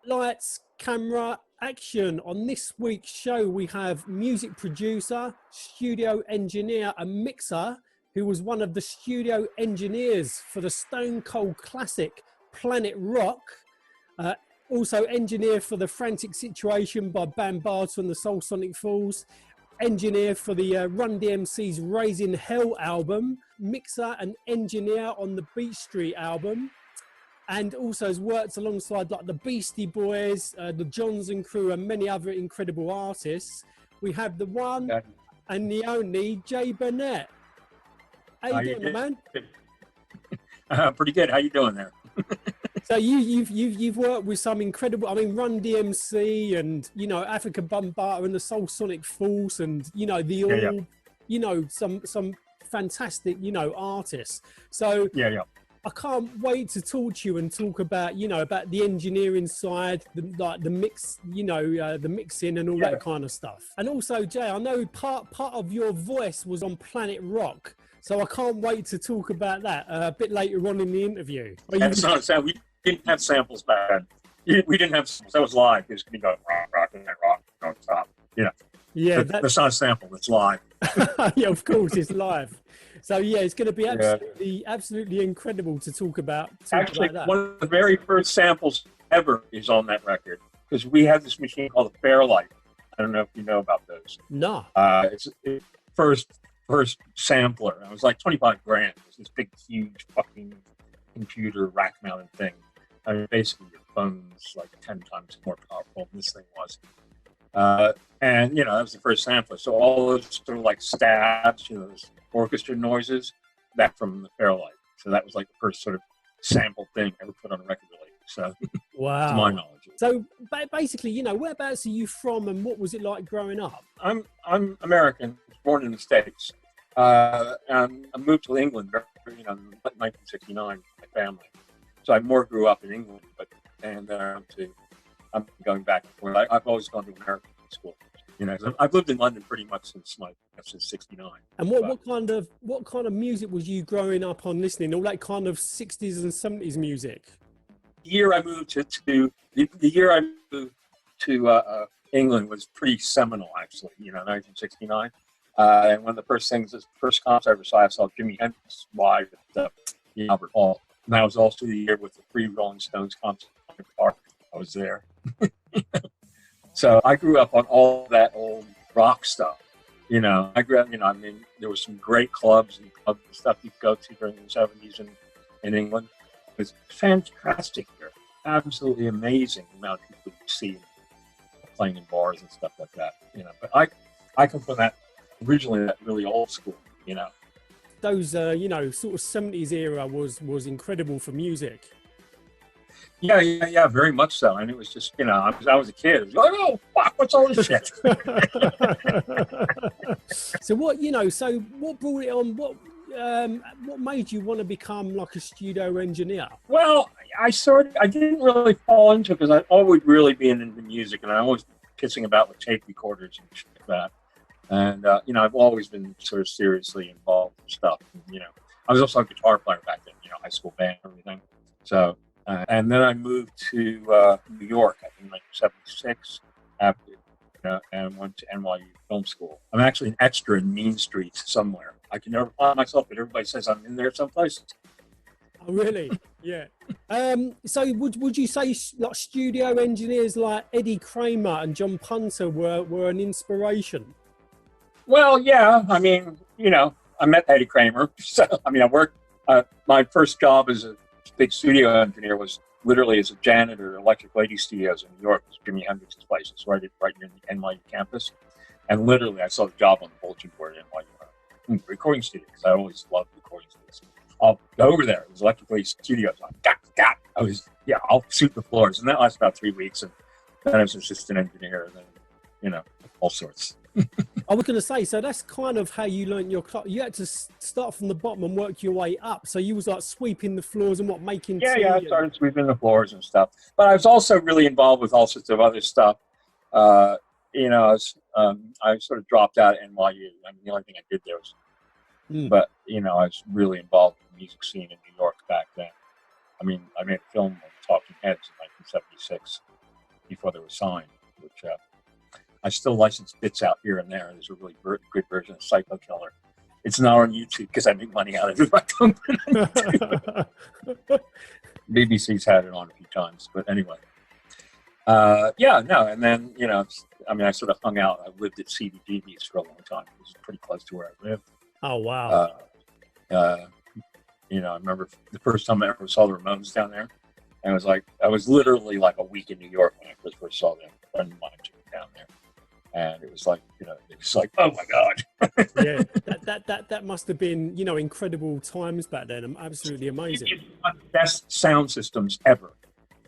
Lights, camera, action. On this week's show, we have music producer, studio engineer, and mixer, who was one of the studio engineers for the Stone Cold classic Planet Rock. Also engineer for the Frantic Situation by Bam Barter and the Soul Sonic Fools. Engineer for the Run DMC's Raising Hell album. Mixer and engineer on the Beastie album. And also has worked alongside like the Beastie Boys, the Jonzun crew, and many other incredible artists. We have the one and the only Jay Burnett. How you doing, man? Pretty good. How you doing there? So you've worked with some incredible. I mean, Run DMC and Africa Bambaataa and the Soul Sonic Fools and some fantastic artists. So I can't wait to talk to you and talk about about the engineering side, the mix, the mixing and all that kind of stuff. And also, Jay, I know part of your voice was on Planet Rock, so I can't wait to talk about that a bit later on in the interview. That's not a sound. We didn't have samples back then. We didn't have samples. That was live. It was going to go rock, and rock, don't stop. Yeah, that's not a sample. It's live. Yeah, of course, it's live. So yeah, it's going to be absolutely incredible to talk about. Actually, about that. One of the very first samples ever is on that record because we had this machine called a Fairlight. I don't know if you know about those. No. It's first sampler. It was like 25 grand. It was this big, huge fucking computer rack-mounted thing. I mean, basically your phone's like 10 times more powerful than this thing was. And that was the first sampler. So all those sort of like stabs, those orchestra noises, that from the Fairlight. So that was like the first sort of sample thing ever put on a record release. So wow, to my knowledge. So basically, whereabouts are you from, and what was it like growing up? I'm American, born in the States. And I moved to England, in 1969 with my family. So I more grew up in England, I'm going back and forth. I've always gone to American school. I've lived in London pretty much since '69. And what kind of music was you growing up on listening? All that kind of '60s and '70s music. The year I moved to England was pretty seminal, actually. 1969. And one of the first concert I ever saw Jimi Hendrix live at the Albert Hall. And that was also the year with the free Rolling Stones concert in the park. I was there. So I grew up on all that old rock stuff. I grew up, there were some great clubs and stuff you'd go to during the 70s in England. It was fantastic here. Absolutely amazing amount of people you see playing in bars and stuff like that. But I come from that originally that really old school. Those sort of 70s era was incredible for music. Yeah, very much so. And it was just, I was a kid. It was like, oh, fuck, what's all this shit? So what brought it on? What made you want to become like a studio engineer? Well, I didn't really fall into it because I'd always really been into music and I always pissing about with tape recorders and shit like that. And, I've always been sort of seriously involved in stuff. I was also a guitar player back then, high school band and everything. So, and then I moved to New York, I think, in 1976, after, and went to NYU Film School. I'm actually an extra in Mean Streets somewhere. I can never find myself, but everybody says I'm in there someplace. Oh, really? Yeah. So would you say like studio engineers like Eddie Kramer and John Punter were an inspiration? Well, yeah. I mean, I met Eddie Kramer. So, I worked, my first job as a big studio engineer was literally as a janitor at Electric Lady Studios in New York. It was Jimi Hendrix's place. It's right near the NYU campus. And literally, I saw the job on the bulletin board at NYU recording studio because I always loved recording studios. I'll go over there. It was Electric Lady Studios. I'll shoot the floors. And that lasted about 3 weeks. And then I was an assistant engineer and then, all sorts. I was going to say, so that's kind of how you learned your craft. You had to start from the bottom and work your way up. So you was like sweeping the floors and making tea. I started sweeping the floors and stuff. But I was also really involved with all sorts of other stuff. I sort of dropped out at NYU. The only thing I did there was, but I was really involved in the music scene in New York back then. I made a film on Talking Heads in 1976. before they were signed, which I still license bits out here and there. There's a really good version of Psycho Killer. It's not on YouTube because I make money out of it. BBC's had it on a few times, but anyway. And then, I sort of hung out. I lived at CBGB's for a long time. It was pretty close to where I lived. Oh, wow. I remember the first time I ever saw the Ramones down there. And I was literally like a week in New York when I first saw them. A friend of mine took me down there. And it was like, it's like, oh my God. Yeah, that must have been, incredible times back then. Absolutely amazing. It's one of the best sound systems ever.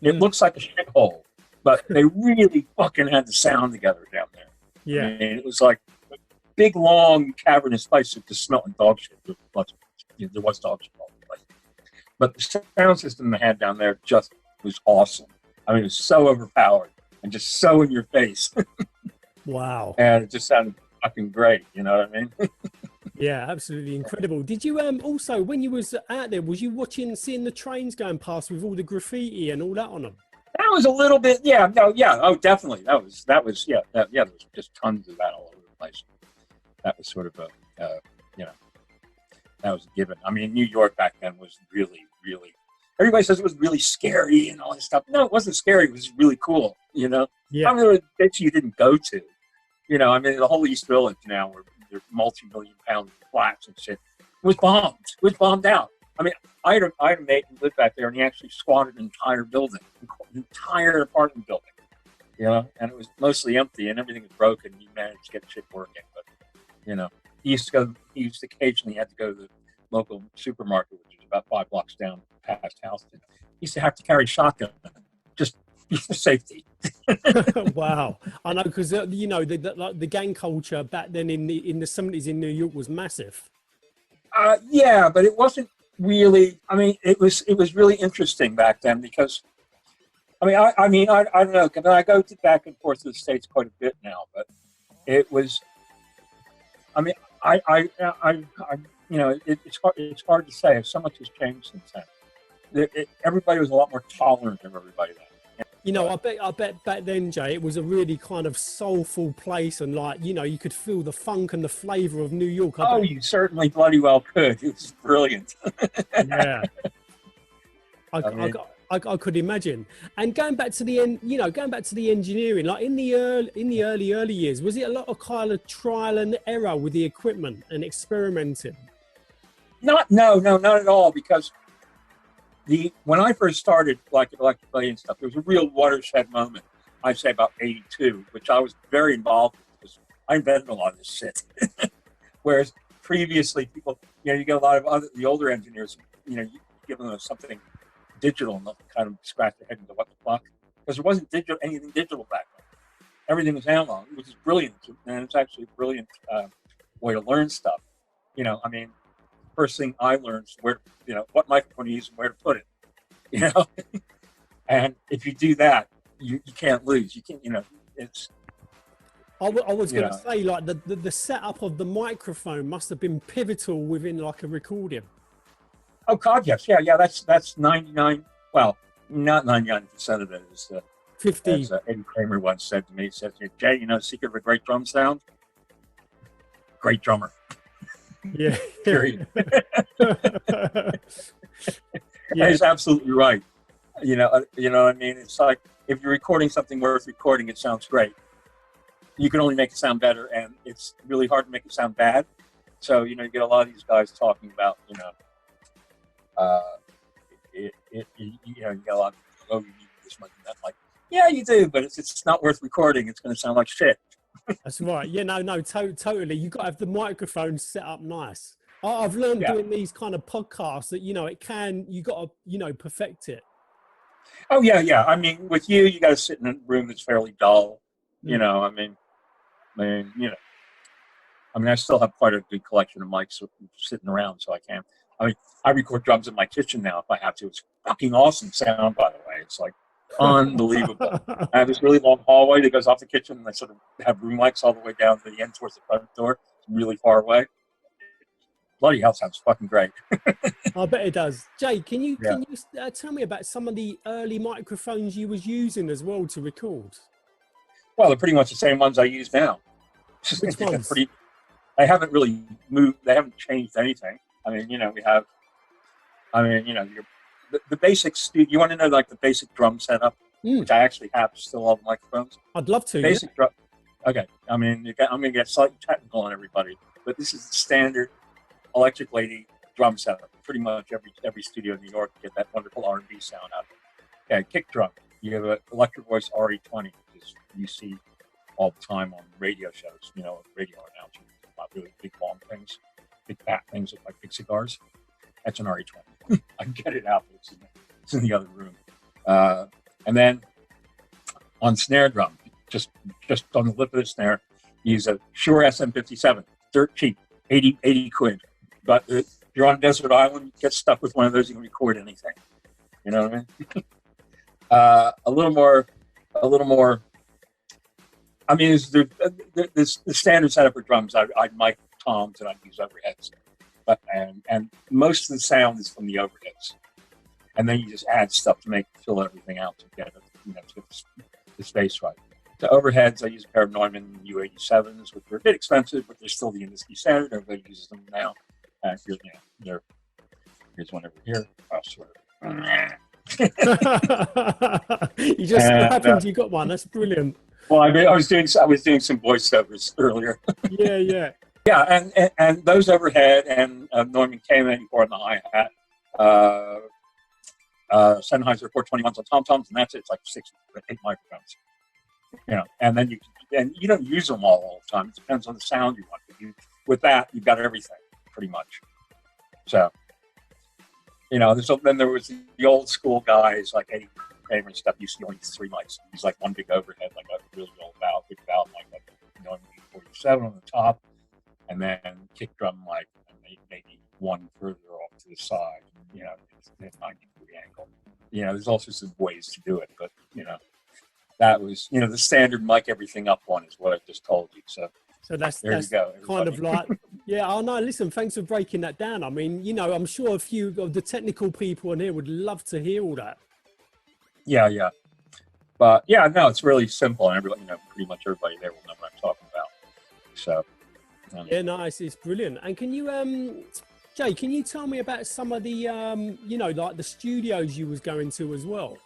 It looks like a shithole, but they really fucking had the sound together down there. Yeah. I mean, it was like a big, long, cavernous place that just smelled like dog shit. There was dog shit all the place. But the sound system they had down there just was awesome. I mean, it was so overpowered and just so in your face. Wow. And it just sounded fucking great, you know what I mean? Yeah, absolutely incredible. Did you also, when you was out there, was you seeing the trains going past with all the graffiti and all that on them? That was a little bit, oh, definitely. That was, there was just tons of that all over the place. That was sort of that was a given. I mean, New York back then was really, really, everybody says it was really scary and all this stuff. No, it wasn't scary. It was really cool, Yeah. I mean, there were bits you didn't go to. The whole East Village now, where they're multi-million pound flats and shit, was bombed. It was bombed out. I mean, I had a mate who lived back there, and he actually squatted an entire building, an entire apartment building, and it was mostly empty, and everything was broken. He managed to get shit working, but, he used to occasionally have to go to the local supermarket, which is about 5 blocks down past Houston. He used to have to carry a shotgun, just for safety. Wow, I know, because the gang culture back then in the 70s in New York was massive. Yeah, but it wasn't really. I mean, it was really interesting back then because, I don't know. I go back and forth to the States quite a bit now, but it was. I mean, it's hard to say. So much has changed since then. Everybody was a lot more tolerant of everybody then. I bet back then, Jay, it was a really kind of soulful place, and you could feel the funk and the flavor of New York. You certainly bloody well could. It was brilliant. Yeah. I could imagine. And going back to the end, going back to the engineering, like in the early years, was it a lot of kind of trial and error with the equipment and experimenting? No, not at all, because when I first started like electricity and stuff, there was a real watershed moment. I'd say about 82, which I was very involved with because I invented a lot of this shit. Whereas previously, people, you get a lot of the older engineers, you give them something digital and they'll kind of scratch their head into what the fuck, because there wasn't anything digital back then. Everything was analog, which is brilliant, and it's actually a brilliant way to learn stuff. First thing I learned is what microphone to use and where to put it. And if you do that, you can't lose. You can't. It's. I was going to say, like the setup of the microphone must have been pivotal within like a recording. Oh God, yes, yeah. That's 99. Well, not 99% of it is 50. As Eddie Kramer once said to me, he said, "Jay, the secret of a great drum sound? Great drummer." Yeah. Period. Yeah, he's absolutely right. You know what I mean? It's like if you're recording something worth recording, it sounds great. You can only make it sound better, and it's really hard to make it sound bad. So you get a lot of these guys talking about you get a lot of, oh, you need this much and that. Like, yeah, you do, but it's not worth recording. It's going to sound like shit. That's right. Yeah, no, totally. You got to have the microphone set up nice. I've learned doing these kind of podcasts that you got to perfect it. Oh yeah. I mean, with you got to sit in a room that's fairly dull. I still have quite a good collection of mics sitting around, so I can. I record drums in my kitchen now if I have to. It's fucking awesome sound, by the way. It's like unbelievable. I have this really long hallway that goes off the kitchen, and I sort of have room mics all the way down to the end towards the front door. It's really far away. bloody hell, sounds fucking great. I bet it does. Jay, can you Yeah. tell me about some of the early microphones you was using as well to record? Well, they're pretty much the same ones I use now. Which ones? They haven't really moved. They haven't changed anything. I mean, we have. I mean, the basics. You want to know like the basic drum setup, which I actually have still all the microphones. I'd love to. Basic drum. Okay, I mean, I'm going to get slightly technical on everybody, but this is the standard Electric Lady drum setup. Pretty much every studio in New York get that wonderful R&B sound out of it. Okay, kick drum. You have an Electric Voice RE20, which is you see all the time on radio shows. Radio announcers about really big long things, big fat things look like big cigars. That's an RE20. I can get it out, but it's in the other room. And then on snare drum, just on the lip of the snare, use a Shure SM57, dirt cheap, 80 quid. But if you're on a desert island, you get stuck with one of those, you can record anything. You know what I mean? A little more. I mean, the standard setup for drums. I'd mic toms and I'd use overheads, and most of the sound is from the overheads, and then you just add stuff to fill everything out to get it, to get the space right. The overheads, I use a pair of Neumann U87s, which are a bit expensive, but they're still the industry standard. Everybody uses them now. Here's one over here. I swear. You just happened you got one. That's brilliant. Well, I was doing some voiceovers earlier. Yeah. Yeah, and those overhead and Neumann K94 on the hi-hat, Sennheiser 421s on tom-toms, and that's it. It's like 8 microphones. And then you don't use them all the time. It depends on the sound you want. But with that, you've got everything pretty much. So, then there was the old school guys like Eddie Kramer and stuff. Used to only use 3 mics. He's like one big overhead, like a really old big valve mic, like Neumann 47 on the top, and then kick drum mic, and maybe one further off to the side. It's a 90-degree angle. There's all sorts of ways to do it, but that was, the standard mic everything up one is what I just told you. So that's you go, kind of like, yeah, oh no, listen, thanks for breaking that down. I mean, I'm sure a few of the technical people in here would love to hear all that. Yeah. But yeah, no, it's really simple. And everybody, pretty much everybody there will know what I'm talking about. So. Yeah, nice. It's brilliant. And can you, Jay, can you tell me about some of the, like the studios you was going to as well?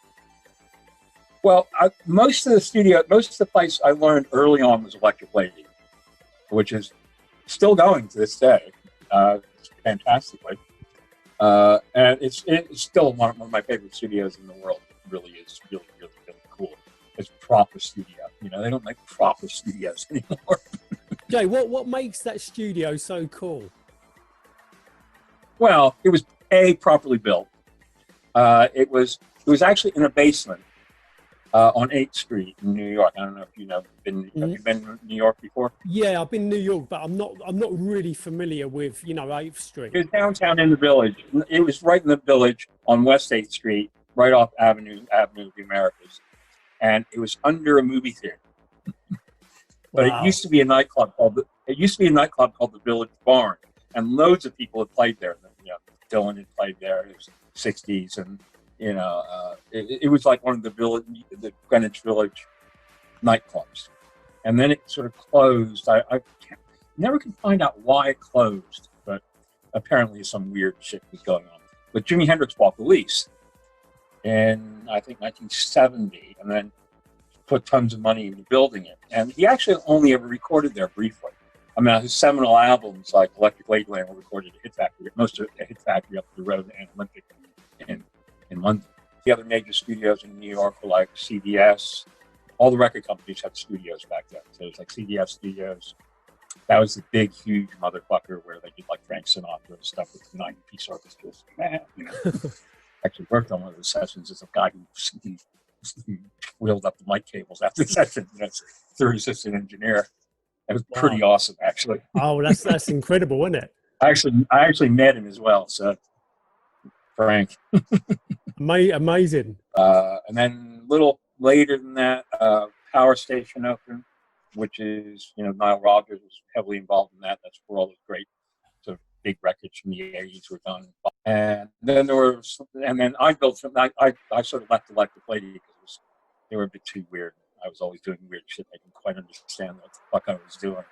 Well, most of the place I learned early on was Electric Lady, which is still going to this day, fantastically. And it's still one of my favorite studios in the world. It really is really, really, really cool. It's proper studio. They don't make proper studios anymore. Jay, what makes that studio so cool? Well, it was properly built. It was actually in a basement. On 8th Street in New York. I don't know if have you been to New York before? Yeah, I've been to New York, but I'm not really familiar with 8th Street. It was downtown in the Village. It was right in the Village on West 8th Street, right off Avenue of the Americas, and it was under a movie theater. But Wow. It used to be a nightclub called the Village Barn, and loads of people had played there. Dylan had played there. It was 60s, and it was like one of the Greenwich Village nightclubs. And then it sort of closed. I never could find out why it closed, but apparently some weird shit was going on. But Jimi Hendrix bought the lease in, I think, 1970, and then put tons of money into building it. And he actually only ever recorded there briefly. I mean, his seminal albums like Electric Ladyland were recorded at Hit Factory, most of it at Hit Factory up the road and Olympic in London. The other major studios in New York were like CBS. All the record companies had studios back then. So it was like CBS studios. That was the big, huge motherfucker where they did like Frank Sinatra and stuff with 90-piece orchestras. Actually worked on one of the sessions as a guy who wheeled up the mic cables after the session. That's third assistant engineer. It was pretty awesome, actually. Oh, that's incredible, isn't it? I actually met him as well. So Frank. Amazing. And then a little later than that, Power Station opened, which is, Nile Rodgers was heavily involved in that. That's where all the great sort of big records from the 80s were done. And then I built some, I sort of left the electric lady because they were a bit too weird. I was always doing weird shit. I didn't quite understand what the fuck I was doing.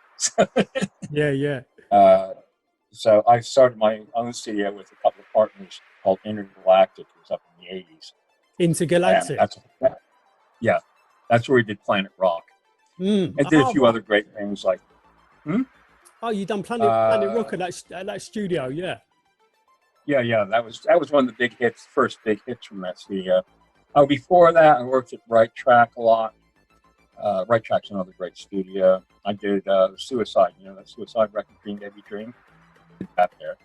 Yeah. So I started my own studio with a couple of partners called Intergalactic. It was up in the 80s. Intergalactic. That's where we did Planet Rock. And did a few other great things like. Oh, you done Planet Rock at that studio, yeah. Yeah. That was one of the first big hits from that studio. Before that, I worked at Right Track a lot. Right Track's another great studio. I did Suicide, that Suicide record, Green Baby Dream. Did that there.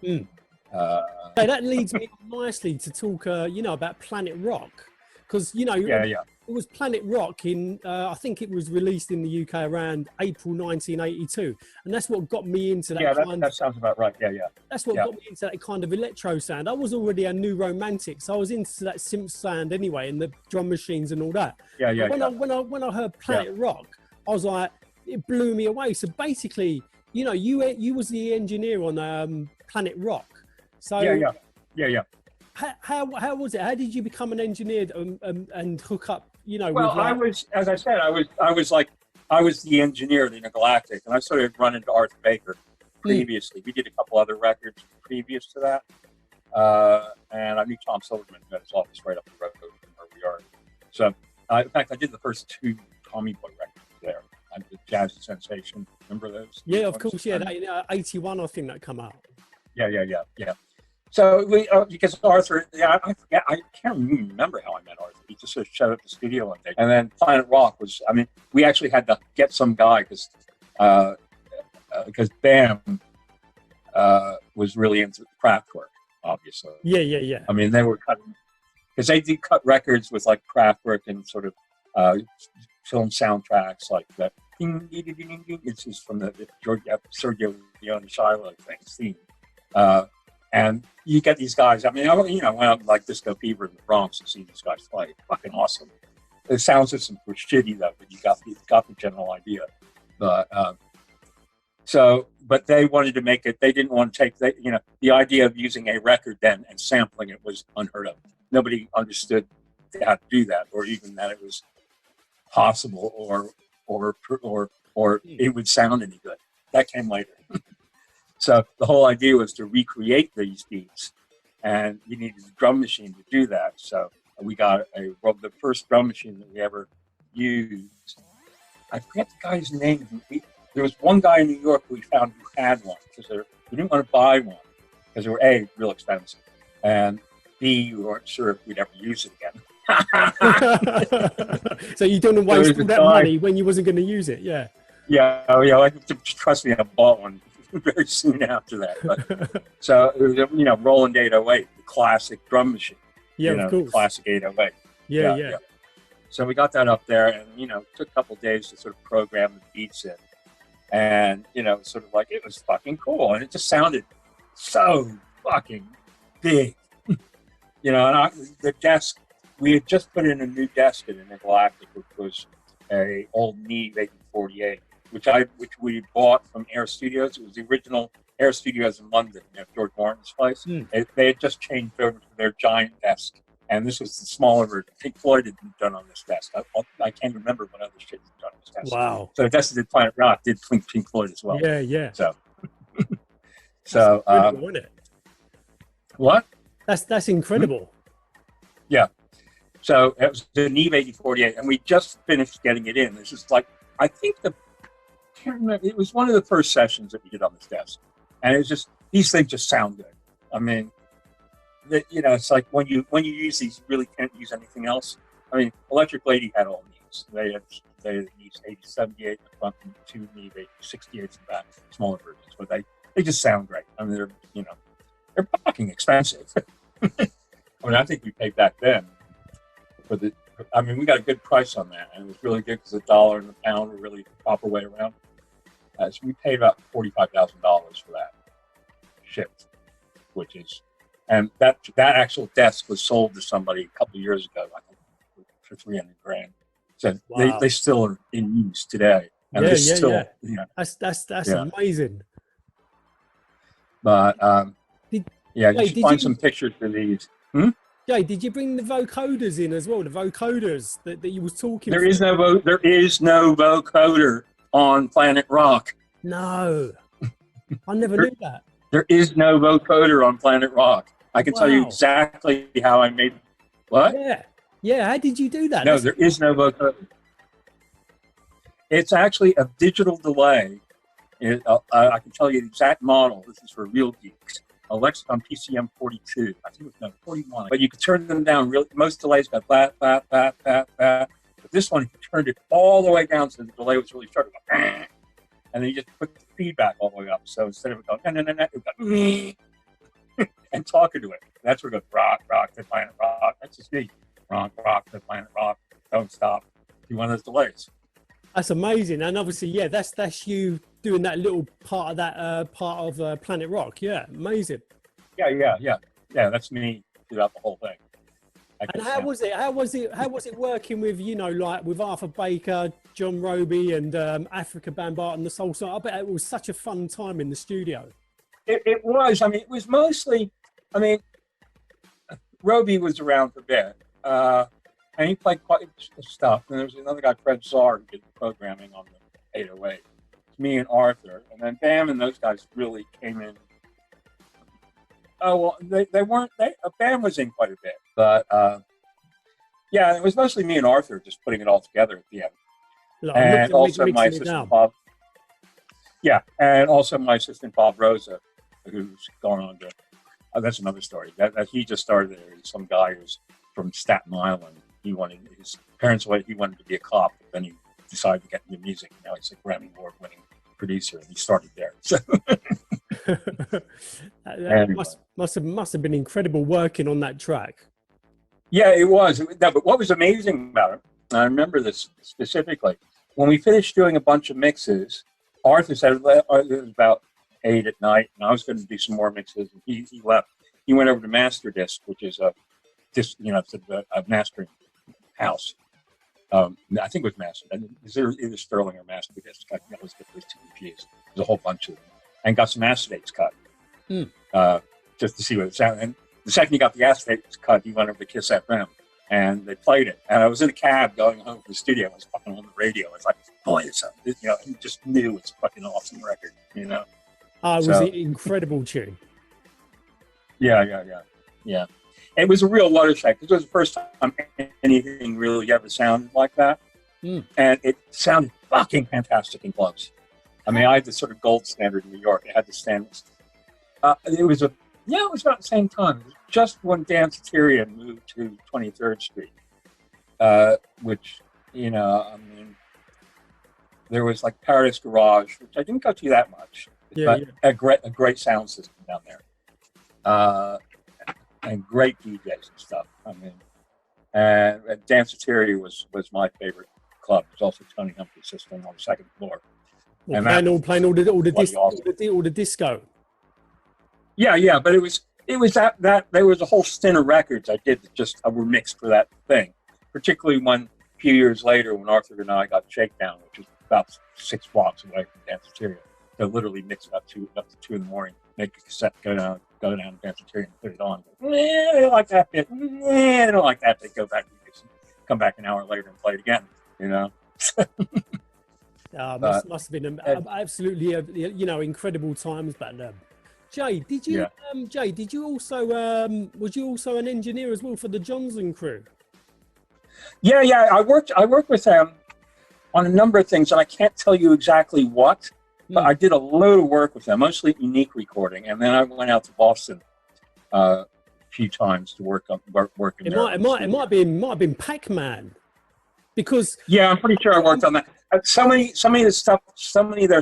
That leads me nicely to talk, about Planet Rock, because it was Planet Rock in I think it was released in the UK around April 1982, and that's what got me into that. That sounds about right. Yeah. That's what got me into that kind of electro sound. I was already a new romantic, so I was into that synth sound anyway, and the drum machines and all that. When I heard Planet Rock, I was like, it blew me away. So basically, you was the engineer on Planet Rock. So yeah. How was it? How did you become an engineer and hook up? I was, as I said, I was the engineer of the Intergalactic, and I started running into Arthur Baker previously. We did a couple other records previous to that, and I knew Tom Silverman at his office right up the road from where we are. So, in fact, I did the first 2 Tommy Boy records there. I did Jazz and Sensation. Remember those? Yeah, of course. Yeah, 81, I think that come out. Yeah. So because Arthur, I forget, I can't even remember how I met Arthur. He just sort of showed up at the studio one day. And then Planet Rock was, we actually had to get some guy because Bam was really into Kraftwerk, obviously. Yeah. They were cutting, because they did cut records with like Kraftwerk and sort of film soundtracks like that. It's just from the Sergio Leone Shiloh theme. And you get these guys. I went up like Disco Fever in the Bronx to see these guys play. Fucking awesome. The sound systems were shitty though, but you got the general idea. But but they wanted to make it. They didn't want to take the idea of using a record then and sampling it was unheard of. Nobody understood how to do that, or even that it was possible, or it would sound any good. That came later. So the whole idea was to recreate these beats, and you needed a drum machine to do that. So we got the first drum machine that we ever used. I forget the guy's name. There was one guy in New York who we found who had one because we didn't want to buy one because they were A, real expensive, and B, we weren't sure if we'd ever use it again. So you don't waste all that money when you wasn't going to use it, yeah. Yeah. Trust me, I bought one very soon after that. But, so it was, Roland 808, the classic drum machine. Yeah, of course. Classic 808. Yeah. So we got that up there, and it took a couple of days to sort of program the beats in, and sort of like it was fucking cool, and it just sounded so fucking big, and the desk. We had just put in a new desk in Intergalactic, which was a old Neve 1848, which we bought from Air Studios. It was the original Air Studios in London, George Martin's place. They had just changed over to their giant desk, and this was the smaller version. Pink Floyd had been done on this desk. I can't remember what other shit had been done on this desk. Wow. So the desk that did Planet Rock did Pink Floyd as well. Yeah. So incredible, isn't it? What? That's incredible. Yeah. So it was the Neve 8048, and we just finished getting it in. This is like, I think can't remember, it was one of the first sessions that we did on this desk. And it was just, these things just sound good. It's like when you use these, you really can't use anything else. Electric Lady had all these. They had these 8078 in the front and 2 Neve 8068s in the back, smaller versions, but they just sound great. They're fucking expensive. I think we paid back then. We got a good price on that, and it was really good because the dollar and the pound were really the proper way around. So we paid about $45,000 for that shipped, and that actual desk was sold to somebody a couple of years ago, I think, for $300,000. So wow. they still are in use today, and yeah. still, That's amazing. But Did, yeah, you Jay, should did find you, some pictures of these. Jay, did you bring the vocoders in as well? The vocoders that you was talking There through? is no vocoder on Planet Rock. No, I never There, knew that. there is no vocoder on Planet Rock. I can tell you Wow. exactly how I made. What? Yeah. Yeah. How did you do that? No, there is no vocoder. It's actually a digital delay. I can tell you the exact model. This is for real geeks. Lexicon PCM 42. I think it was 41. But you could turn them down. Most delays got blah, blah, blah, blah, blah. But this one, you turned it all the way down so the delay was really starting to go, and then you just put the feedback all the way up. So instead of it going, it got, and talking to it. That's where it goes, rock, rock, to Planet Rock. That's just me. Rock, rock, to Planet Rock. Don't stop. Do one of those delays. That's amazing. And obviously, yeah, that's you doing that little part of that part of Planet Rock. Yeah, amazing. Yeah. That's me throughout the whole thing. And how was it? How was it working with, like with Arthur Baker, John Roby, and Africa Bambaataa and the Soul Song? I bet it was such a fun time in the studio. It was. I mean, it was mostly. I mean, Roby was around for a bit, and he played quite stuff. And there was another guy, Fred Czar, who did the programming on the 808. Me and Arthur, and then Bam and those guys really came in. Oh well, they weren't. Bam was in quite a bit, but yeah, it was mostly me and Arthur just putting it all together at the end, and also my assistant Bob. Yeah, and also my assistant Bob Rosa, who's gone on to. That's another story. That he just started there. He's some guy who's from Staten Island. His parents he wanted to be a cop, but then he decided to get into music. Now he's a Grammy Award-winning producer, and he started there. So. Anyway. must have been incredible working on that track. Yeah, it was. No, but what was amazing about it, I remember this specifically, when we finished doing a bunch of mixes, Arthur said it was about 8 at night, and I was going to do some more mixes, and he left. He went over to Master Disc, which is a mastering house. I think it was Master. It was Sterling or Master Disc. I always get those two confused. There's a whole bunch of them. And got some acetates cut, just to see what it sounded. And the second he got the acetates cut, he went over to Kiss FM, and they played it. And I was in a cab going home from the studio. I was fucking on the radio. It's like, boy, he just knew it's a fucking awesome record, It was an incredible tune. Yeah. It was a real watershed because it was the first time anything really ever sounded like that, and it sounded fucking fantastic in clubs. I mean, I had the sort of gold standard in New York. It had the standards. It was about the same time. It was just when Danceteria moved to 23rd Street, which, I mean, there was like Paradise Garage, which I didn't go to that much, but a great sound system down there, and great DJs and stuff. I mean, and Danceteria was my favorite club. It was also Tony Humphrey's system on the second floor. Well, playing all the disco. Yeah, but it was that there was a whole stint of records I did that just were mixed for that thing. Particularly when a few years later, when Arthur and I got Shakedown, which was about 6 blocks away from Danceteria, they literally mixed it up to 2 in the morning, make a cassette, go down to Danceteria and put it on. I don't like that bit. I don't like that bit. Go back, come back an hour later and play it again. Must have been absolutely, incredible times back then. Jay, did you also was you also an engineer as well for the Jonzun crew? Yeah. I worked with them on a number of things, and I can't tell you exactly what, but I did a load of work with them, mostly unique recording, and then I went out to Boston a few times to work in there. It might have been Pac-Man, because I'm pretty sure I worked on that. So many of their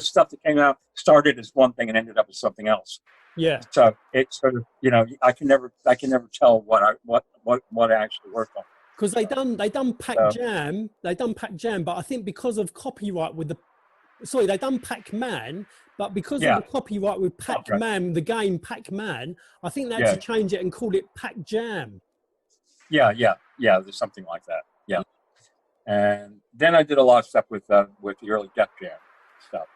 stuff that came out started as one thing and ended up as something else. Yeah. So it's sort of, I can never tell what I actually worked on. Because they done Pac Jam, but I think because of copyright they done Pac-Man, but because of the copyright with Pac-Man, the game Pac-Man, I think they had to change it and call it Pac Jam. Yeah. There's something like that. Yeah. And then I did a lot of stuff with the early Def Jam stuff.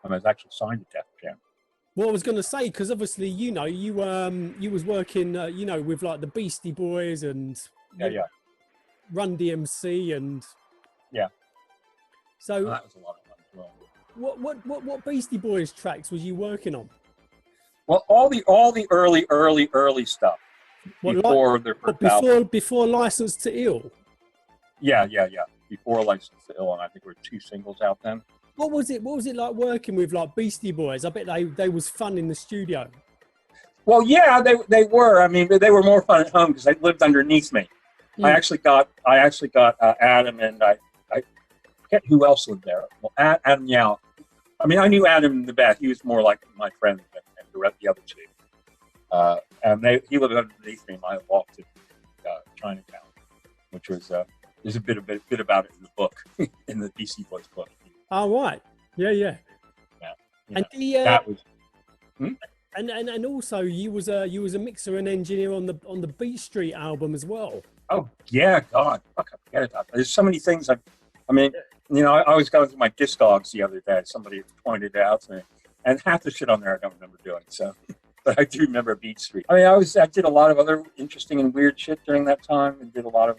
I was actually signed to Def Jam. What I was going to say, because obviously, you was working, with like the Beastie Boys and Yeah. Run DMC, and Yeah. so Well, that was a lot of fun as well. what Beastie Boys tracks was you working on? Well, all the early stuff What before their first album. before License to Ill? Yeah. Before License to Ill, and I think there were 2 singles out then. What was it like working with like Beastie Boys? I bet they was fun in the studio. Well, yeah, they were. I mean, they were more fun at home because they lived underneath me. I actually got Adam, and I forget who else lived there. Well, Adam Yao. I mean, I knew Adam in the back. He was more like my friend than the other 2. And he lived underneath me. And I walked to Chinatown, which was there's a bit about it in the book, in the Beastie Boys book. Oh, right. Yeah. Yeah. And that was. And also you was a mixer and engineer on the Beat Street album as well. Oh yeah, God, fuck, I forget about that. There's so many things. I mean, I was going through my Discogs the other day. Somebody pointed it out to me, and half the shit on there I don't remember doing. So, but I do remember Beat Street. I mean, I did a lot of other interesting and weird shit during that time, and did a lot of.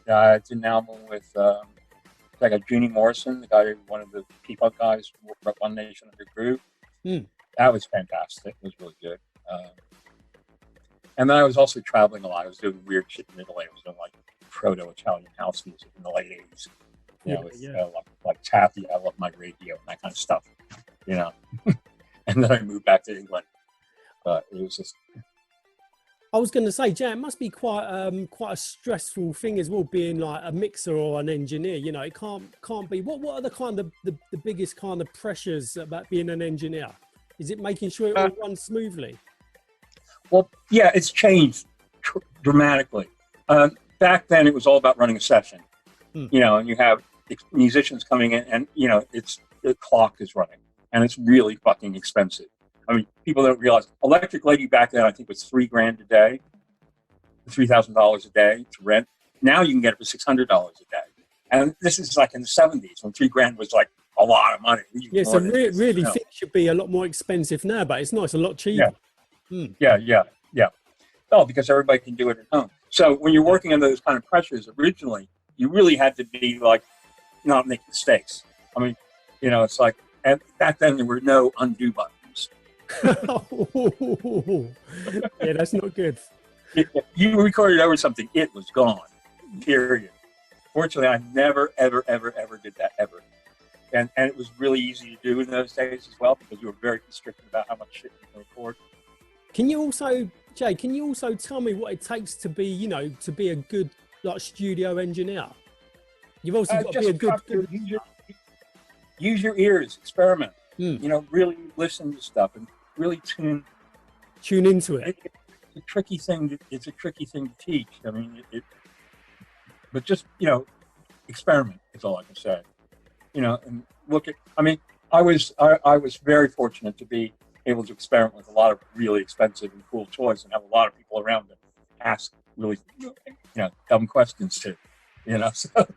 I did an album with I got Juni Morrison, the guy, one of the P-Funk guys, wrote One Nation Under Groove. That was fantastic. It was really good. And then I was also traveling a lot. I was doing weird shit in Italy. I was doing like proto-Italian house music in the late 80s. Like Taffy, I Love My Radio, and that kind of stuff, And then I moved back to England. But it was just... I was going to say, Jay, it must be quite a stressful thing as well, being like a mixer or an engineer. It can't be. What are the kind of the biggest kind of pressures about being an engineer? Is it making sure it all runs smoothly? Well, yeah, it's changed dramatically. Back then, it was all about running a session. And you have musicians coming in, and the clock is running, and it's really fucking expensive. I mean, people don't realize Electric Lady back then, I think, was $3,000 a day, $3,000 a day to rent. Now you can get it for $600 a day. And this is like in the 70s when $3,000 was like a lot of money. Yeah, so really things should be a lot more expensive now, but it's not. It's a lot cheaper. Yeah. Oh, because everybody can do it at home. So when you're working under those kind of pressures, originally, you really had to be like, not make mistakes. I mean, it's like, and back then there were no undo buttons. Yeah, that's not good. You recorded over something, it was gone, period. Fortunately, I never, ever did that, ever. And it was really easy to do in those days as well, because you were very constricted about how much shit you can record. Can you also, Jay, tell me what it takes to be, to be a good studio engineer? You've also got to be a good... Use your ears, experiment. Really listen to stuff and really tune into it. It's a tricky thing. It's a tricky thing to teach. I mean, but just experiment is all I can say. And look at. I mean, I was very fortunate to be able to experiment with a lot of really expensive and cool toys, and have a lot of people around to ask really dumb questions to. So.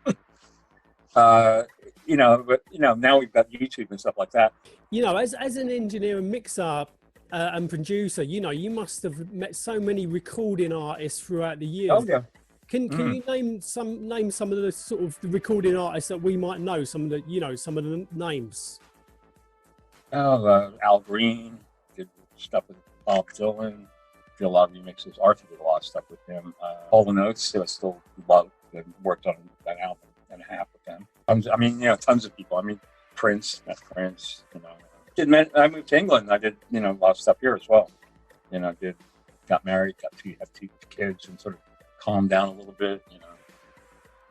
But now we've got YouTube and stuff like that. As an engineer and mixer and producer, you must have met so many recording artists throughout the years. Oh yeah. Can you name some of the sort of the recording artists that we might know? Some of the names. Al Green did stuff with Bob Dylan. Did a lot of remixes. Arthur did a lot of stuff with him. All the Notes, I still love. Worked on that album and a half with them. Tons of people. I mean, Prince. That's Prince. I moved to England. I did a lot of stuff here as well. Got married, had two kids, and sort of calmed down a little bit.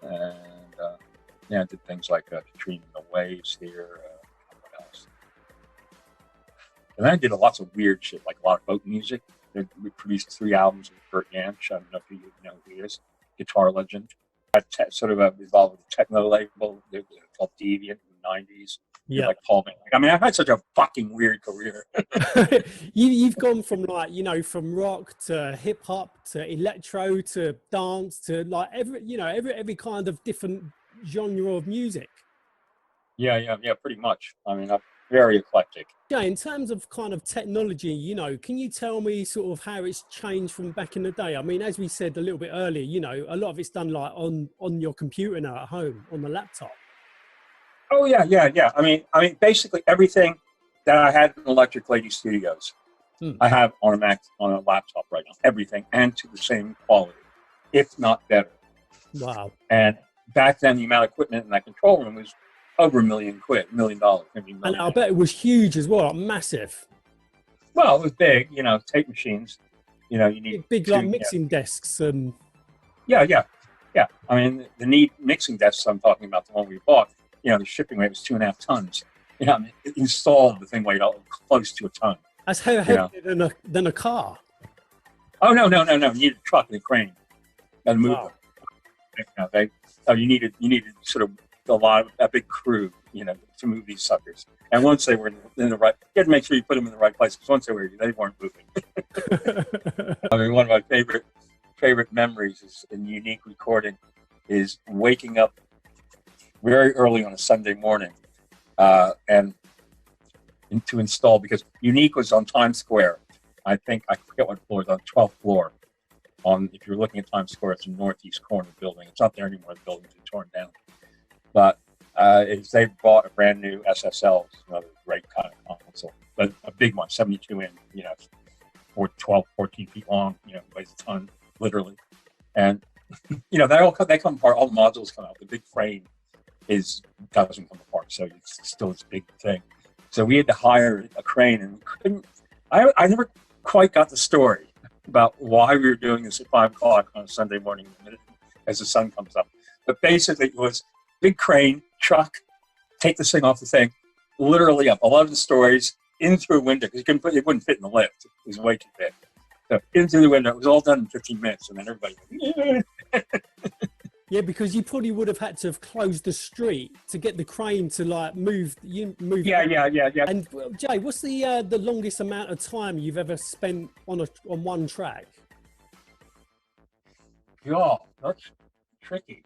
And did things like Katrina and the Waves here. What else? And then I did lots of weird shit, like a lot of folk music. We produced 3 albums with Burt Yanch. I don't know if you know who he is. Guitar legend. I sort of involved with a techno label called Deviant in the 90s. Yeah. Like Paul Van. I mean, I've had such a fucking weird career. You've gone from from rock to hip hop to electro to dance to every kind of different genre of music. Yeah, pretty much. I mean, very eclectic. Yeah, in terms of kind of technology, you know, can you tell me sort of how it's changed from back in the day? I mean, as we said a little bit earlier, you know, a lot of it's done like on your computer now at home, on the laptop. Oh yeah. I mean, basically everything that I had in Electric Lady Studios, I have on a Mac, on a laptop right now. Everything, and to the same quality, if not better. Wow. And back then, the amount of equipment in that control room was over $1 million, $1 million. And I bet it was huge as well, like massive. Well, it was big, you know, tape machines. You know, you need Big two, like mixing desks and. Yeah. I mean, the neat mixing desks I'm talking about, the one we bought, you know, the shipping weight was 2.5 tons. You know, I mean, it installed the thing weighed close to a ton. That's heavier than a car. Oh no! You need a truck and a crane and move them. You know, you needed sort of a big crew, you know, to move these suckers. And once they were in the right, you had to make sure you put them in the right place, because once they weren't moving. I mean, one of my favorite memories is in Unique recording is waking up very early on a Sunday morning and to install, because Unique was on Times Square. I forget what floor, the 12th floor. If you're looking at Times Square, it's the northeast corner building. It's not there anymore. The building's been torn down. But they bought a brand new SSL, another great kind of console, but a big one, 72 inch, you know, 14 feet long, you know, weighs a ton, literally. And you know, they come apart. All the modules come out. The big frame doesn't come apart, so it's still this big thing. So we had to hire a crane, and we couldn't. I never quite got the story about why we were doing this at 5 o'clock on a Sunday morning as the sun comes up. But basically, it was big crane, truck, take this thing off the thing, literally up 11 stories into a window, because it wouldn't fit in the lift. It was way too big. So into the window. It was all done in 15 minutes, and then everybody went, Yeah, because you probably would have had to have closed the street to get the crane to like move. Yeah. And Jay, what's the longest amount of time you've ever spent on one track? Yeah, that's tricky.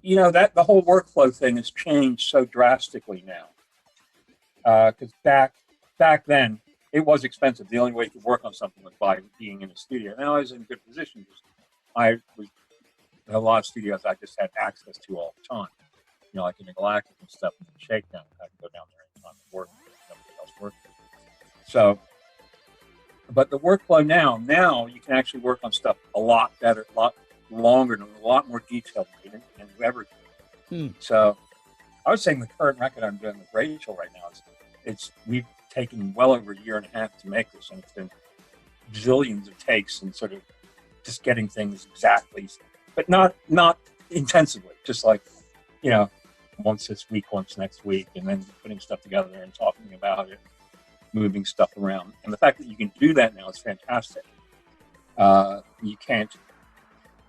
You know, that the whole workflow thing has changed so drastically now. Because back then, it was expensive. The only way you could work on something was by being in a studio. And I was in a good position because I was in a lot of studios I just had access to all the time. You know, like in the Galactic and stuff, and the Shakedown, I could go down there anytime and work. Nobody else worked there. So, but the workflow now you can actually work on stuff a lot better, a lot longer, and a lot more detailed than you ever did. So, I was saying the current record I'm doing with Rachel right now we've taken well over 1.5 years to make this, and it's been zillions of takes and sort of just getting things exactly, but not intensively, just like, you know, once this week, once next week, and then putting stuff together and talking about it, moving stuff around. And the fact that you can do that now is fantastic. You can't.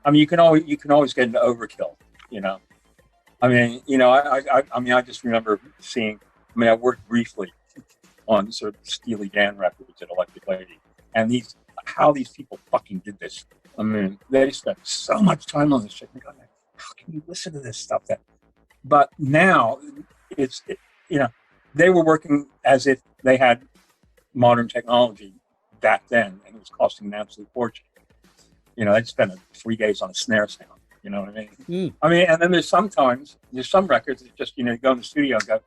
I mean, you can always get into overkill. You know, I mean, you know, I just remember seeing. I mean, I worked briefly on sort of Steely Dan records at Electric Lady, and how these people fucking did this. I mean, they spent so much time on this shit. And going, how can you listen to this stuff? But now you know, they were working as if they had modern technology back then, and it was costing an absolute fortune. You know, they'd spend 3 days on a snare sound. You know what I mean? I mean, and then there's some records that just, you know, you go in the studio and go,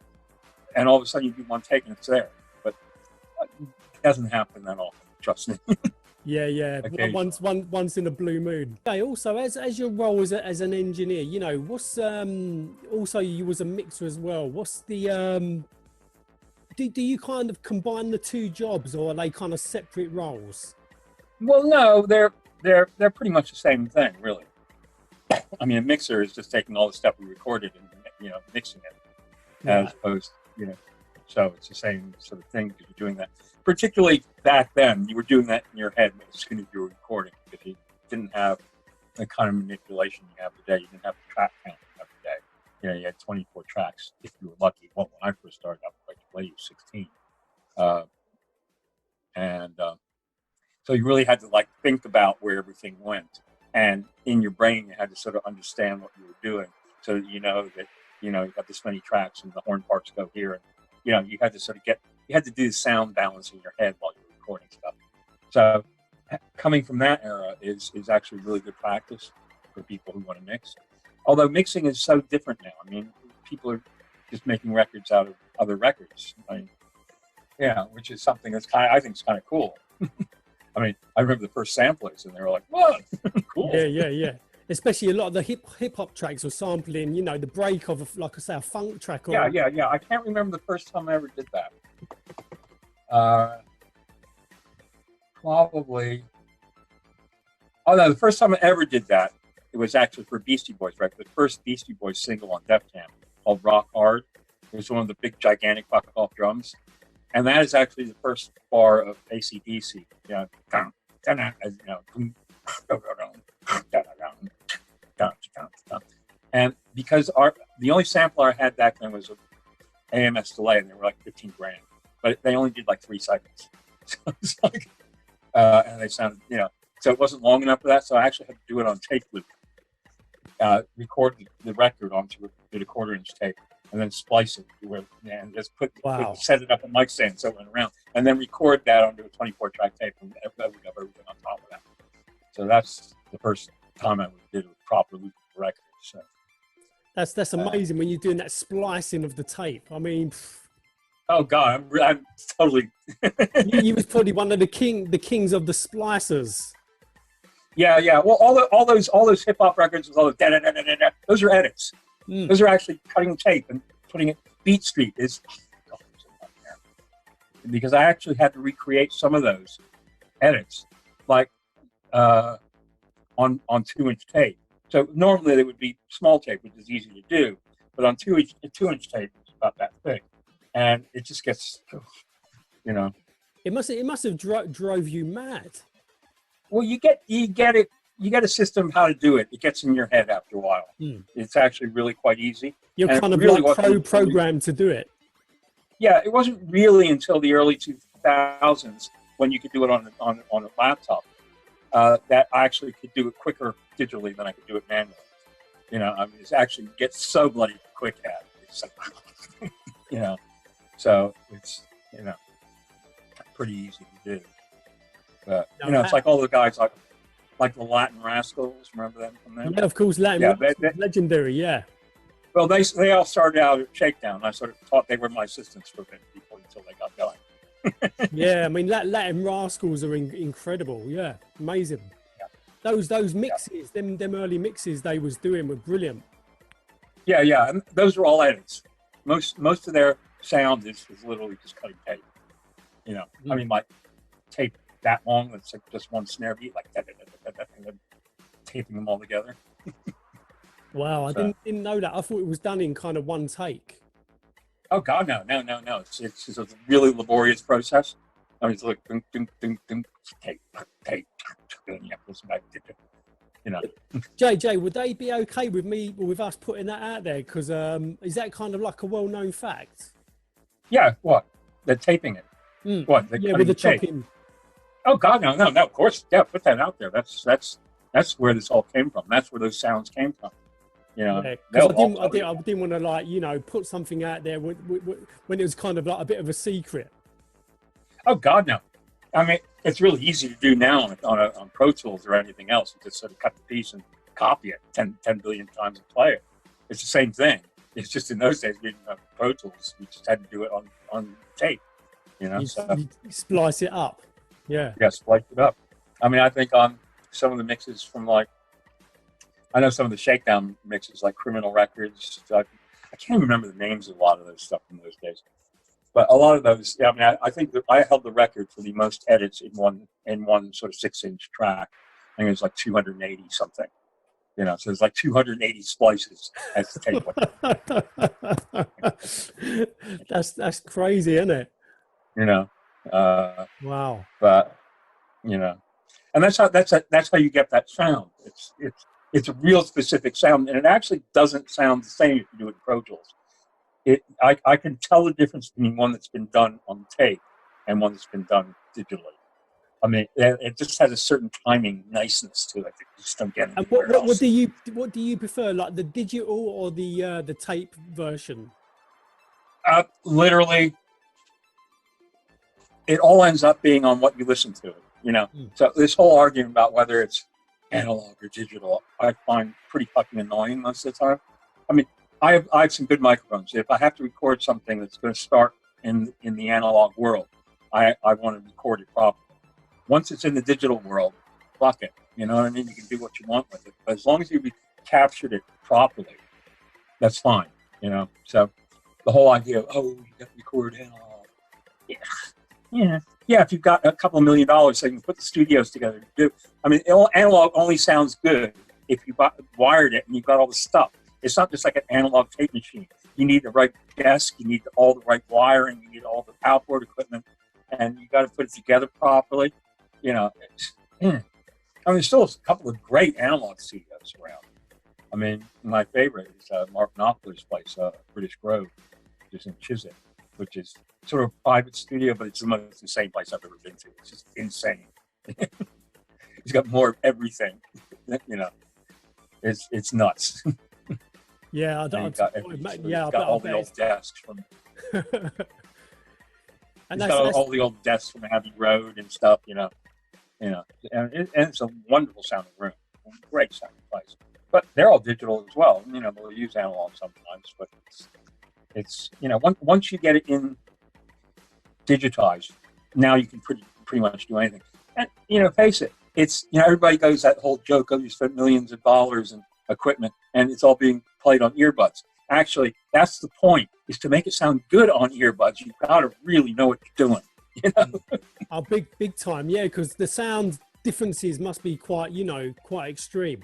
and all of a sudden you do one take and it's there. But it doesn't happen that often, trust me. Yeah. Once in a blue moon. Okay, also, as your role as an engineer, you know, what's also you was a mixer as well. What's the do you kind of combine the two jobs, or are they kind of separate roles? Well, no, they're pretty much the same thing, really. I mean, a mixer is just taking all the stuff we recorded and, you know, mixing it, as opposed, you know, so it's the same sort of thing because you're doing that. Particularly back then, you were doing that in your head as soon as you were recording, because you didn't have the kind of manipulation you have today. You didn't have the track count every day. You know, you had 24 tracks if you were lucky. Well, when I first started out, like late 16, so you really had to like think about where everything went, and in your brain you had to sort of understand what you were doing, so that you know that you know, you got this many tracks and the horn parts go here, and you know, you had to sort of you had to do the sound balance in your head while you're recording stuff. So coming from that era is actually really good practice for people who want to mix. Although mixing is so different now. I mean, people are just making records out of other records. I mean, yeah, which is something that's I think is kind of cool. I mean, I remember the first samplers, and they were like, "What? Cool." Yeah. Especially a lot of the hip hop tracks were sampling, you know, the break of, like I say, a funk track. Or... Yeah. I can't remember the first time I ever did that. Probably. Oh no, the first time I ever did that, it was actually for Beastie Boys record. The first Beastie Boys single on Def Jam called "Rock Hard." It was one of the big, gigantic buck-off drums. And that is actually the first bar of AC/DC. You know, and because the only sampler I had back then was an AMS delay, and they were like $15,000, but they only did like 3 seconds. So it's like, and they sounded, you know, so it wasn't long enough for that. So I actually had to do it on tape loop, record the record onto the 1/4-inch tape, and then splice it and just set it up on mic stand so it went around, and then record that onto a 24-track tape and everything on top of that. So that's the first time I did a proper loop record. So that's amazing when you're doing that splicing of the tape. I mean, oh God, I'm totally. you was probably one of the kings of the splicers. Yeah. Well, all those hip hop records with all the those are edits. Those are actually cutting tape and putting it. Beat Street is because I actually had to recreate some of those edits, like on 2-inch tape. So normally they would be small tape, which is easy to do, but on 2-inch tape, it's about that thick, and it just gets, you know. It must have drove you mad. Well, you get it. You get a system of how to do it. It gets in your head after a while. It's actually really quite easy. You're kind of really like programmed to do it. Yeah, it wasn't really until the early 2000s when you could do it on a laptop that I actually could do it quicker digitally than I could do it manually. You know, I mean, it actually gets so bloody quick at it. It's like, you know, so it's, you know, pretty easy to do. But, you know, it's like all the guys like the Latin Rascals, remember them from them? Yeah, of course, Latin Rascals, legendary, yeah. Well, they all started out at Shakedown. I sort of thought they were my assistants for a bit until they got going. Yeah, I mean, Latin Rascals are incredible, yeah, amazing. Yeah. Those mixes, them early mixes they was doing were brilliant. Yeah, and those are all edits. Most of their sound is literally just cutting tape. You know, I mean, like tape that long, that's like just one snare beat, like that, and then taping them all together. Wow, I didn't know that. I thought it was done in kind of one take. Oh God, no. It's a really laborious process. I mean, it's like tape, you know. JJ, would they be okay with us putting that out there? Because is that kind of like a well-known fact? Yeah, what? They're taping it. What? Yeah, with the chopping. Oh God, no! Of course, yeah. Put that out there. That's where this all came from. That's where those sounds came from. You know, I didn't want to, like, you know, put something out there when it was kind of like a bit of a secret. Oh God, no! I mean, it's really easy to do now on Pro Tools or anything else. You just sort of cut the piece and copy it 10 billion times and play it. It's the same thing. It's just in those days we didn't have Pro Tools. We just had to do it on tape. You know, you splice it up. Yeah, splice it up. I mean, I think on some of the mixes from I know some of the Shakedown mixes, like Criminal Records. I can't remember the names of a lot of those stuff from those days, but a lot of those. Yeah, I mean, I think that I held the record for the most edits in one sort of 6-inch track. I think it was like 280 something. You know, so it's like 280 splices as the tape went. That's crazy, isn't it? You know. Wow. But you know, and that's how you get that sound. It's a real specific sound, and it actually doesn't sound the same if you do it in Pro Tools. I can tell the difference between one that's been done on tape and one that's been done digitally. I mean, it just has a certain timing niceness to it that you just don't get And anywhere else. what do you prefer, like the digital or the tape version? Literally, it all ends up being on what you listen to. So this whole argument about whether it's analog or digital, I find pretty fucking annoying most of the time. I mean, I have some good microphones. If I have to record something that's going to start in the analog world, I want to record it properly. Once it's in the digital world, fuck it. You know what I mean? You can do what you want with it. But as long as you captured it properly, that's fine. So the whole idea of, you got to record analog. Yeah. If you've got a couple of $1 million, so you can put the studios together. I mean, analog only sounds good if you wired it and you've got all the stuff. It's not just like an analog tape machine. You need the right desk. You need all the right wiring. You need all the outboard equipment, and you got to put it together properly. I mean, there's still a couple of great analog studios around. I mean, my favorite is Mark Knopfler's place, British Grove, just in Chiswick, which is sort of a private studio, but it's the same place I've ever been to. It's just insane. He's got more of everything. It's nuts. Yeah, He's got all the old desks from. And he's got all the old desks from Abbey Road and stuff. And it's a wonderful sounding room, great sounding place. But they're all digital as well. They'll use analog sometimes, but it's once you get it in digitized, now you can pretty much do anything. And face it, it's everybody goes that whole joke of you spent millions of dollars in equipment and it's all being played on earbuds. Actually, that's the point, is to make it sound good on earbuds. You've got to really know what you're doing. Oh, big time, yeah, because the sound differences must be quite extreme.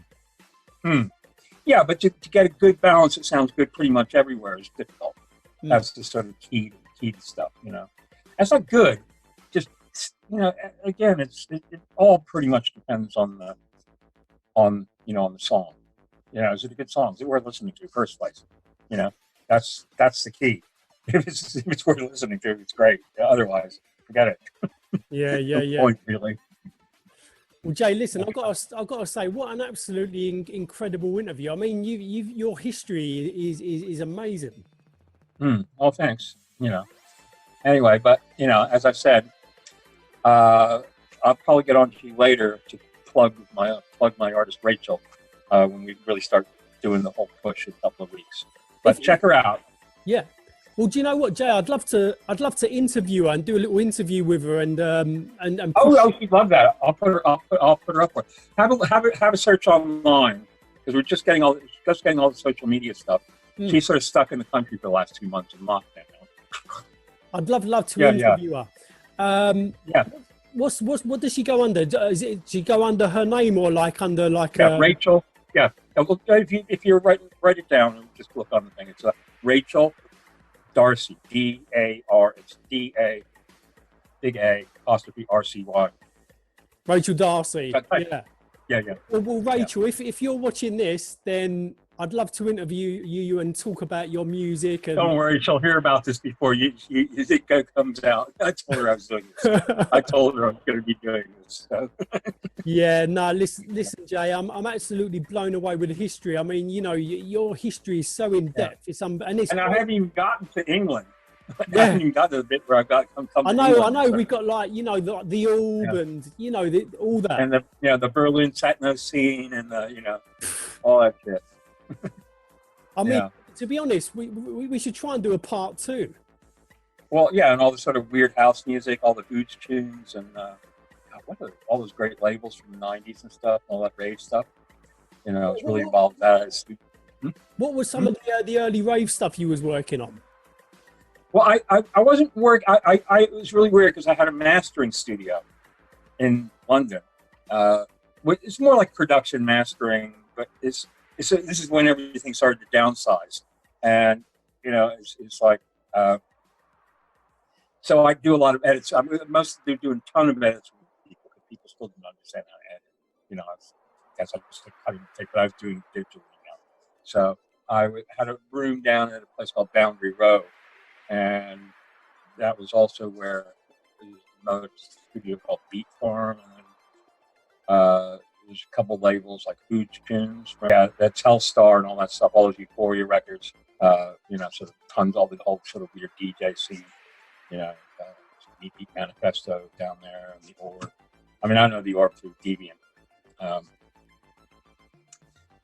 Yeah, but to get a good balance, it sounds good pretty much everywhere is difficult. That's the sort of key to stuff. That's not good. Just again, it all pretty much depends on the song. Is it a good song? Is it worth listening to in the first place? That's the key. If it's worth listening to, it's great. Otherwise, forget it. Yeah. No point, really. Well, Jay, listen, I've got to say, what an absolutely incredible interview. I mean, your history is amazing. Oh, thanks. Anyway, but as I said, I'll probably get on to you later to plug my artist Rachel when we really start doing the whole push in a couple of weeks. But check her out. Yeah. Well, do you know what, Jay? I'd love to interview her and do a little interview with her and she'd love that. I'll put her up for it. Have a search online, because we're just getting all the social media stuff. She's sort of stuck in the country for the last 2 months in lockdown. I'd love to interview her. What does she go under? Does she go under her name or under Rachel? Yeah. If you write it down, just look on the thing. It's Rachel Darcy, D-A-R. It's D-A, big A, apostrophe R-C-Y. Rachel Darcy. Yeah. Well, Rachel, if you're watching this, then I'd love to interview you and talk about your music. And... Don't worry, she'll hear about this before it comes out. I told her I was doing this. I told her I was going to be doing this. So. Yeah, no, listen, Jay, I'm absolutely blown away with the history. I mean, your history is so in depth. Yeah. And I haven't even gotten to England. I haven't even gotten to the bit where I've got come I know. England, So. We've got the Orb and all that. And the Berlin techno scene and all that shit. I mean, to be honest, we should try and do a part 2. Well, yeah, and all the sort of weird house music, all the hooch tunes, and all those great labels from the 90s and stuff, all that rave stuff. I was really involved with that. What was some of the early rave stuff you was working on? Well, I wasn't working. It was really weird because I had a mastering studio in London. It's more like production mastering, but this is when everything started to downsize, and it's like so I do a lot of edits. I'm mostly doing a ton of edits with people because people still didn't understand how to edit. I guess I was cutting the tape, but I was doing digitally now. So I had a room down at a place called Boundary Row, and that was also where promote a studio called Beat Farm, and there's a couple labels like Food Tunes. Yeah, that's Hellstar and all that stuff. All those Euphoria records. Sort of tons of the whole sort of weird DJ scene. EP Manifesto down there, and the Orb. I mean, I know the Orb through Deviant. Actually,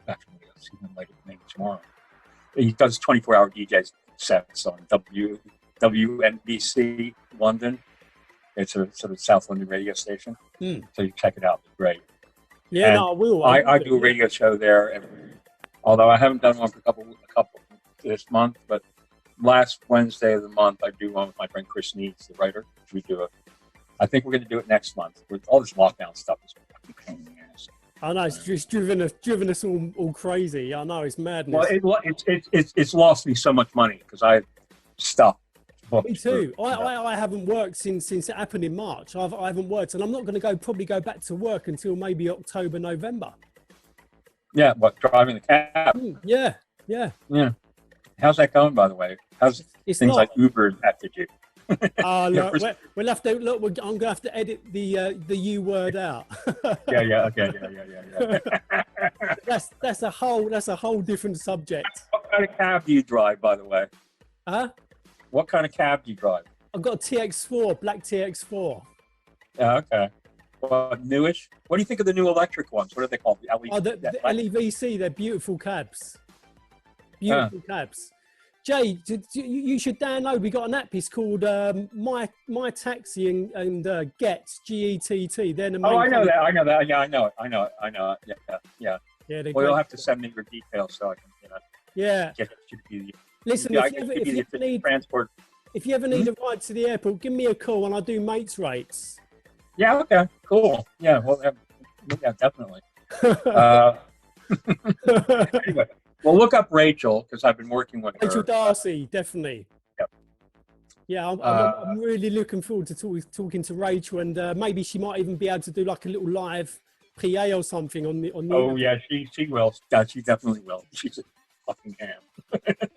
I'm going to see him later, maybe tomorrow. He does 24-hour DJ sets on WNBC London. It's a sort of South London radio station. So you check it out. It's great. Yeah, and no, I will. I do a radio show there. Although I haven't done one for a couple this month, but last Wednesday of the month, I do one with my friend Chris Needs, the writer. I think we're going to do it next month. With all this lockdown stuff is a pain in the ass. I know, it's just driven us all crazy. I know, it's madness. Well, it's lost me so much money because I stopped. Me too. I haven't worked since it happened in March. I haven't worked, and I'm not going to probably go back to work until maybe October, November. Yeah, what, driving the cab? Yeah. How's that going, by the way? How's things like Uber impacted you? Look, we'll have to look. I'm going to have to edit the U word out. Yeah. That's a whole different subject. What kind of cab do you drive, by the way? Huh? What kind of cab do you drive? I've got a TX4, black TX4. Yeah, okay. Well, newish. What do you think of the new electric ones? What are they called? The LEVC. They're beautiful cabs. Beautiful cabs. Jay, you should download. We got an app. It's called My Taxi and Gett, G-E-T-T. They're the main. Oh, I know that. Yeah, I know it. Yeah. Yeah. Well, you'll have to send me your details so I can, Yeah. Get it to you. Listen, if you ever need a ride to the airport, give me a call and I'll do mates rates. Yeah. Okay. Cool. Yeah. Well. Yeah. Definitely. Anyway. Well, look up Rachel because I've been working with her. Rachel Darcy, definitely. Yep. Yeah, I'm really looking forward to talking to Rachel, and maybe she might even be able to do like a little live PA or something on the. Oh yeah, she will. Yeah, she definitely will. She's a fucking ham.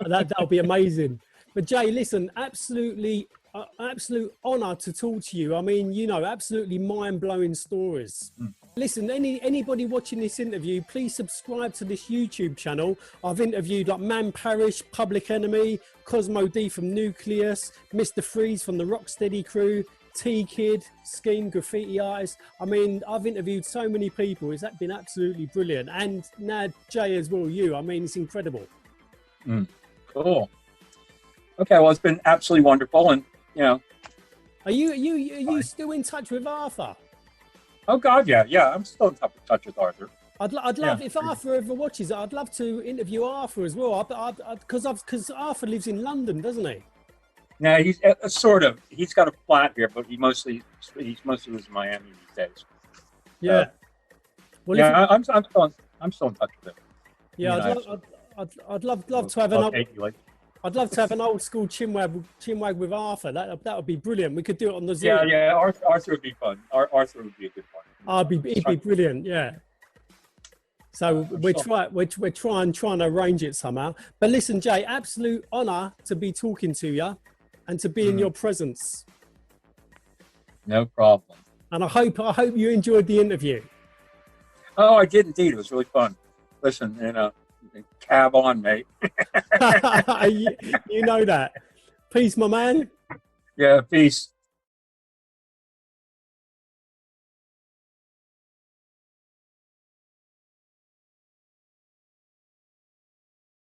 That'll be amazing. But Jay, listen, absolute honor to talk to you. I mean, absolutely mind-blowing stories. Listen, anybody watching this interview, please subscribe to this YouTube channel. I've interviewed like Man Parish, Public Enemy, Cosmo D from Nucleus, Mr. Freeze from the Rocksteady crew, T-Kid, Scheme, Graffiti Artist. I mean, I've interviewed so many people. It's been absolutely brilliant. And now Jay as well, I mean, it's incredible. Cool. Okay, well, it's been absolutely wonderful. And, Are you still in touch with Arthur? Oh God, yeah. I'm still in touch with Arthur. I'd love if Arthur ever watches it. I'd love to interview Arthur as well. Because Arthur lives in London, doesn't he? Yeah, he's sort of. He's got a flat here, but he mostly lives in Miami these days. Yeah. Well, yeah, I'm still in touch with him. Yeah, I'd love to have an. I'd love to have an old school chinwag with Arthur. That would be brilliant. We could do it on the Zoom. Yeah. Arthur would be fun. Arthur would be a good one. He'd be brilliant. Yeah. So we're trying to arrange it somehow. But listen, Jay, absolute honor to be talking to you, and to be in your presence. No problem. And I hope you enjoyed the interview. Oh, I did indeed. It was really fun. Listen, cab on, mate. You know that. Peace, my man. Yeah, peace.